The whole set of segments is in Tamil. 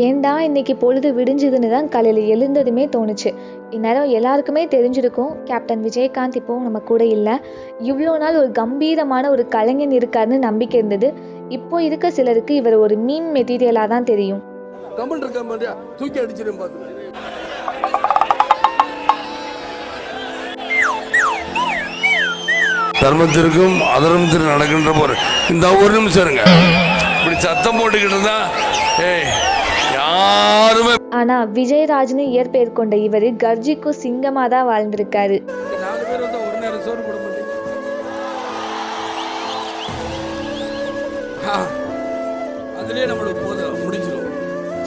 ஏன்டா இன்னைக்கு பொழுது விடிஞ்சுதுன்னு தான் காலையில் எழுந்ததுமே தோணுச்சு. இந்நேரம் எல்லாருக்குமே தெரிஞ்சிருக்கும், கேப்டன் விஜயகாந்த் இப்போ நம்ம கூட இல்லை. இவ்வளோ நாள் ஒரு கம்பீரமான ஒரு கலைஞன் இருக்காருன்னு நம்பிக்கை இருந்தது. இப்போ இருக்க சிலருக்கு இவர் ஒரு மீன் மெட்டீரியலாக தான் தெரியும். தர்மத்திற்கும் அதர்மத்திற்கும் நடக்கின்ற போற இந்த ஒரு நிமிஷம் இருங்க, இப்படி சத்தம் போட்டுக்கிட்டு இருந்தா யாருமே. ஆனா விஜயராஜ்னு இயற்பெயர் கொண்ட இவரு கர்ஜிக்கும் சிங்கமா தான் வாழ்ந்திருக்காரு.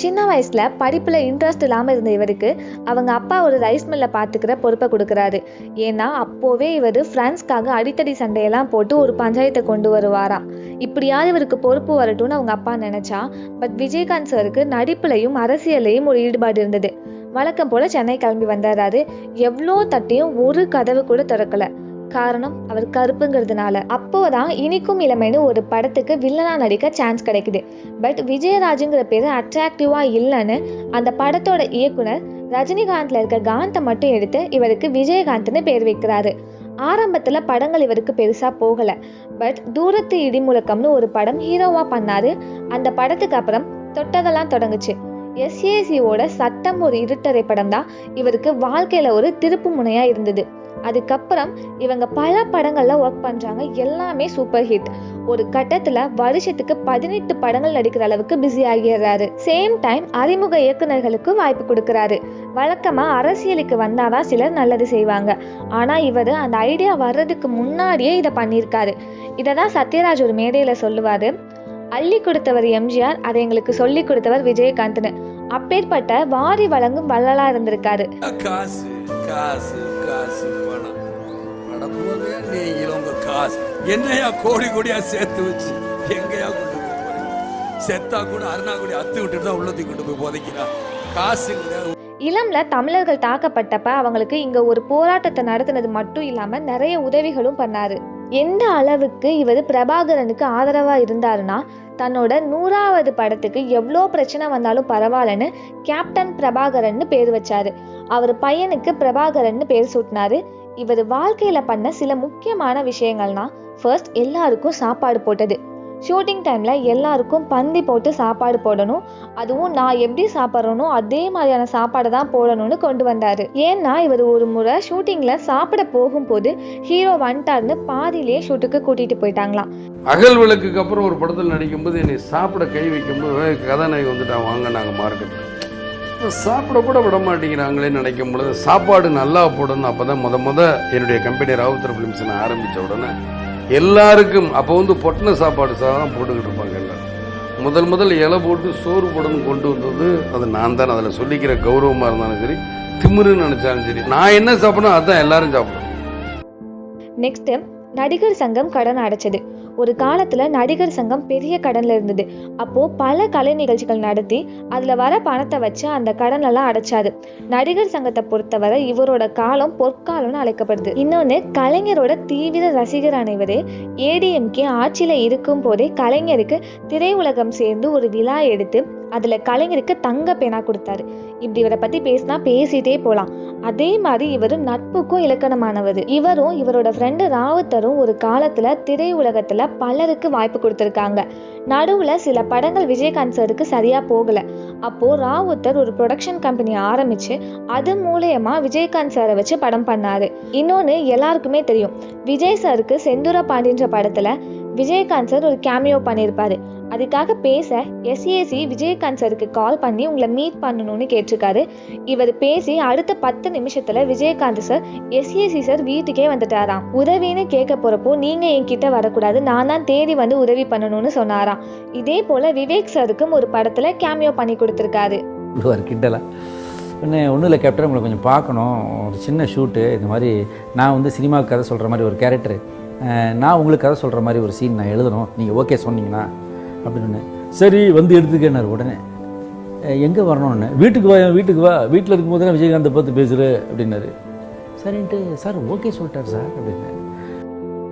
சின்ன வயசுல படிப்புல இன்ட்ரெஸ்ட் இல்லாம இருந்த இவருக்கு அவங்க அப்பா ஒரு ரைஸ் மில்ல பாத்துக்கிற பொறுப்பை கொடுக்குறாரு. ஏன்னா அப்போவே இவர் பிரான்ஸ்க்காக அடித்தடி சண்டையெல்லாம் போட்டு ஒரு பஞ்சாயத்தை கொண்டு வருவாராம். இப்படியாவது இவருக்கு பொறுப்பு வரட்டும்னு அவங்க அப்பா நினைச்சா. பட் விஜயகாந்த் சருக்கு நடிப்புலையும் அரசியலையும் ஒரு ஈடுபாடு இருந்தது. வழக்கம் போல சென்னை கிளம்பி வந்தாரு. எவ்வளோ தட்டியும் ஒரு கதவு கூட திறக்கல. காரணம், அவர் கருப்புங்கிறதுனால. அப்போதான் இனிக்கும் இளமைன்னு ஒரு படத்துக்கு வில்லனா நடிக்க சான்ஸ் கிடைக்குது. பட் விஜயராஜுங்கிற பேரு அட்ராக்டிவா இல்லைன்னு அந்த படத்தோட இயக்குனர் ரஜினிகாந்த்ல இருக்க காந்தை மட்டும் எடுத்து இவருக்கு விஜயகாந்த்னு பேர் வைக்கிறாரு. ஆரம்பத்துல படங்கள் இவருக்கு பெருசா போகல. பட் தூரத்து இடிமுழக்கம்னு ஒரு படம் ஹீரோவா பண்ணாரு. அந்த படத்துக்கு அப்புறம் தொட்டதெல்லாம் தொடங்குச்சு. SACயோட சட்டம் ஒரு இருட்டரை படம் தான் இவருக்கு வாழ்க்கையில ஒரு திருப்பு முனையா இருந்தது. அதுக்கப்புறம் இவங்க பல படங்கள்ல ஒர்க் பண்றாங்க. எல்லாமே சூப்பர் ஹிட். ஒரு கட்டத்துல வருஷத்துக்கு 18 படங்கள் நடிக்கிற அளவுக்கு பிஸி ஆகிடுறாரு. சேம் டைம் அறிமுக இயக்குநர்களுக்கு வாய்ப்பு கொடுக்கறாரு. வழக்கமா அரசியலுக்கு வந்தாதான் சிலர் நல்லது செய்வாங்க. ஆனா இவரு அந்த ஐடியா வர்றதுக்கு முன்னாடியே இதை பண்ணியிருக்காரு. இததான் சத்யராஜ் ஒரு மேடையில சொல்லுவாரு, அள்ளி கொடுத்தவர் எம்ஜிஆர், அதை எங்களுக்கு சொல்லி கொடுத்தவர் விஜயகாந்த்னு. அப்பேற்பட்ட வாரி வழங்கும் வள்ளலா இருந்திருக்காரு. என்னையா கோடி கோடியா சேர்த்து வச்சு எங்கயா கொண்டு போய் போறீங்க? செத்தா கூட அருணாகுடி அத்து விட்டுட்டு தான் உள்ளத்தை கொண்டு போய் போதைக்கிறா. காசு இளம்ல தமிழர்கள் தாக்கப்பட்டப்ப அவங்களுக்கு இங்க ஒரு போராட்டத்தை நடத்தினது மட்டும் இல்லாம நிறைய உதவிகளும் பண்ணாரு. எந்த அளவுக்கு இவர் பிரபாகரனுக்கு ஆதரவா இருந்தாருன்னா, தன்னோட 100வது படத்துக்கு எவ்வளோ பிரச்சனை வந்தாலும் பரவாயில்லன்னு கேப்டன் பிரபாகரன் பேர் வச்சாரு. அவர் பையனுக்கு பிரபாகரன் பேர் சூட்டினாரு. இவர் வாழ்க்கையில பண்ண சில முக்கியமான விஷயங்கள்னா, ஃபர்ஸ்ட் எல்லாருக்கும் சாப்பாடு போட்டது. ஷூட்டிங் டைம்ல எல்லாருக்கும் பந்தி போட்டு சாப்பாடு போடணும். அதுவும் நான் எப்படி சாப்பிட்றனோ அதே மாதிரியான சாப்பாடு தான் போடணும்னு கொண்டு வந்தாரு. ஏன்னா இவர் ஒரு முறை ஷூட்டிங்ல சாப்பிட போகும்போது ஹீரோ வந்துட்டாருன்னு பாதியிலேயே ஷூட்டுக்கு கூட்டிட்டு போயிட்டாங்களாம். அகல் விளக்குக்கு அப்புறம் ஒரு படத்தில் நடிக்கும்போது என்னை சாப்பிட கை வைக்கும்போது கதாநாயகி வந்துட்டாங்க, வாங்க நாங்கள் மார்க்கெட் சாப்பிட கூட விட மாட்டேங்கிறாங்களே நினைக்கும் பொழுது சாப்பாடு நல்லா போடணும். அப்போதான் முத என்னுடைய கம்பெனி ராவுத்தர் ஃபிலிம்ஸ் நான் ஆரம்பித்த உடனே எல்லாருக்கும் அப்போ பொட்டின சாப்பாடு சாதம் போட்டுக்கிட்டு இருப்பாங்க. எல்லாரும் முதல் இலை போட்டு சோறு போடணும் கொண்டு வந்தது அது நான் தான். அதில் சொல்லிக்கிற கௌரவமாக இருந்தாலும் சரி, திமிருன்னு நினச்சாலும் சரி, நான் என்ன சாப்பிடணும் அதுதான் எல்லாரும் சாப்பிடணும். நெக்ஸ்ட், நடிகர் சங்கம் கடன் அடைச்சது. ஒரு காலத்துல நடிகர் சங்கம் பெரிய கடன்ல இருந்தது. அப்போ பல கலை நிகழ்ச்சிகள் நடத்தி அதுல வர பணத்தை வச்சு அந்த கடன் எல்லாம் அடைச்சாரு. நடிகர் சங்கத்தை பொறுத்தவரை இவரோட காலம் பொற்காலம்னு அழைக்கப்படுது. இன்னொன்னு, கலைஞரோட தீவிர ரசிகரான இவரு ADMK ஆட்சியில இருக்கும் போதே கலைஞருக்கு திரையுலகம் சேர்ந்து ஒரு விழா எடுத்து அதுல கலைஞருக்கு தங்க பேனா கொடுத்தாரு. இப்படி இவரை பத்தி பேசினா பேசிட்டே போலாம். அதே மாதிரி இவரு நட்புக்கும் இலக்கணமானவர். இவரும் இவரோட ஃப்ரெண்டு ராவுத்தரும் ஒரு காலத்துல திரையுலகத்துல பலருக்கு வாய்ப்பு கொடுத்திருக்காங்க. நடுவுல சில படங்கள் விஜயகாந்த் சருக்கு சரியா போகல. அப்போ ராவுத்தர் ஒரு ப்ரொடக்ஷன் கம்பெனி ஆரம்பிச்சு அது மூலமா விஜயகாந்த் சாரை வச்சு படம் பண்ணாரு. இன்னொன்னு எல்லாருக்குமே தெரியும், விஜய் சாருக்கு செந்தூர பாண்டின்ற படத்துல விஜயகாந்த் சார் ஒரு கேமியோ பண்ணியிருப்பாரு. அதுக்காக பேச SAC விஜயகாந்த் சருக்கு கால் பண்ணி உங்களை மீட் பண்ணணும்னு கேட்டிருக்காரு. இவர் பேசி அடுத்த 10 நிமிஷத்துல விஜயகாந்த் சார் SAC சார் வீட்டுக்கே வந்துட்டாராம். உதவின்னு கேட்க போறப்போ, நீங்க என்கிட்ட வரக்கூடாது, நான் தான் தேடி வந்து உதவி பண்ணணும்னு சொன்னாராம். இதே போல விவேக் சாருக்கும் ஒரு படத்துல கேமியோ பண்ணி கொடுத்துருக்காரு. ஒன்றும் இல்லை கேப்டன், உங்களை கொஞ்சம் பார்க்கணும், ஒரு சின்ன ஷூட்டு. இந்த மாதிரி நான் சினிமாவுக்கு கதை சொல்கிற மாதிரி ஒரு கேரக்டரு, நான் உங்களுக்கு கதை சொல்கிற மாதிரி ஒரு சீன் நான் எழுதணும், நீங்கள் ஓகே சொன்னீங்கன்னா அப்படின்னு. சரி எடுத்துக்கேன்னாரு. உடனே எங்கே வரணும்னு, வீட்டுக்கு வா, வீட்டில் இருக்கும்போது தான் விஜயகாந்தை பார்த்து பேசுகிற அப்படின்னாரு. சரின்ட்டு சார் ஓகே சொல்லிட்டார் சார் அப்படின்னு.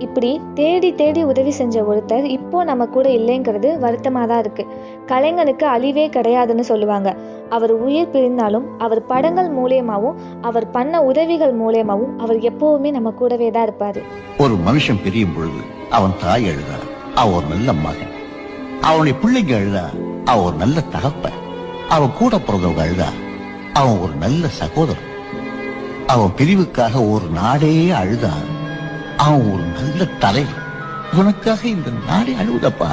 இப்படி தேடி தேடி உதவி செஞ்ச ஒருத்தர் இப்போ நம்ம கூட இல்லைங்கிறது வருத்தமாக தான் இருக்கு. கலைஞனுக்கு அழிவே கிடையாதுன்னு சொல்லுவாங்க. அவர் உயிர் பிரிந்தாலும் அவர் படங்கள் மூலியமாவும் அவர் பண்ண உதவிகள் மூலியமாவும் அவர் எப்பவுமே நம்ம கூடவே தான் இருப்பாரு. ஒரு மனுஷன் பிரியும் பொழுது அவன் தாய் அழுதா அவன் ஒரு நல்ல மகன், அவனுடைய பிள்ளைங்க அழுதா அவன் ஒரு நல்ல தகப்பன், அவன் கூட பிறந்தவங்க அழுதா அவன் ஒரு நல்ல சகோதரன், அவன் பிரிவுக்காக ஒரு நாடே அழுதா அவன் ஒரு நல்ல தலைவர். உனக்காக இந்த நாடே அழுவுதப்பா.